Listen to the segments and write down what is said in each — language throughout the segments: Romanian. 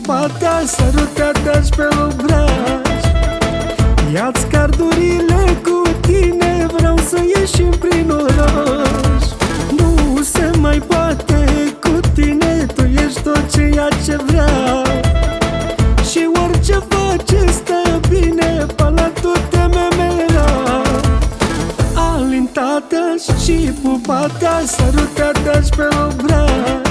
pupata, sărutat-aș pe obraj. Ia-ți cardurile cu tine, vreau să ieșim prin oraș. Nu se mai poate cu tine, tu ești tot ceea ce vreau. Și orice faci stă bine, palatul-te memera. Alintată-și și pupata, sărutat-aș pe obraj.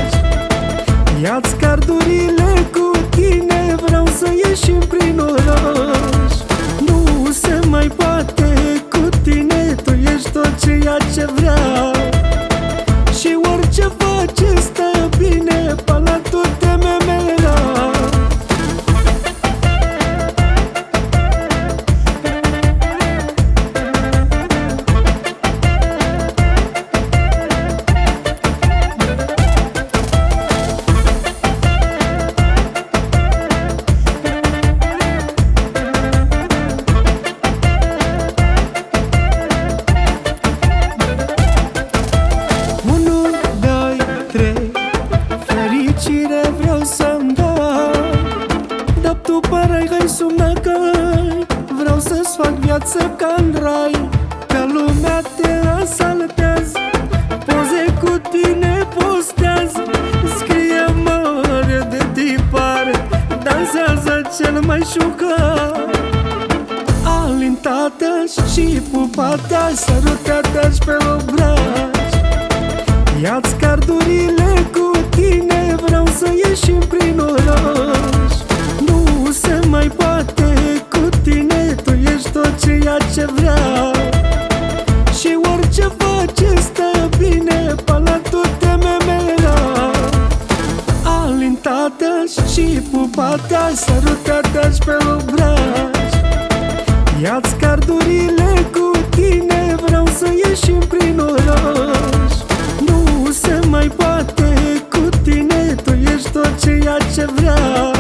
Ia-ți cardurile cu tine, vreau să ieșim prin oraș. Nu se mai poate cu tine, tu ești tot ceea ce vreau. Și orice faci stă bine, palatul-te memera. Vreau să-mi dai, dar tu pare hai sumnăcăi. Vreau să-ți fac viață ca-n rai, ca lumea te asaltează. Poze cu tine postează, scrie mare de tipare, dansează cel mai șucat. Alintată-și și pupata, sărutat-aș pe obraj. Ia-ți cardurile cu tine, vreau să ieșim prin oraș. Nu se mai poate cu tine, tu ești tot ceea ce vreau. Și orice faci stă bine, palatul-te memera. Alintată-și și pupata, sărutat-aș pe obraj. Ia-ți cardurile cu tine, vreau să ieșim prin oraș. Nu se mai poate cu tine, tu ești tot ceea ce vreau.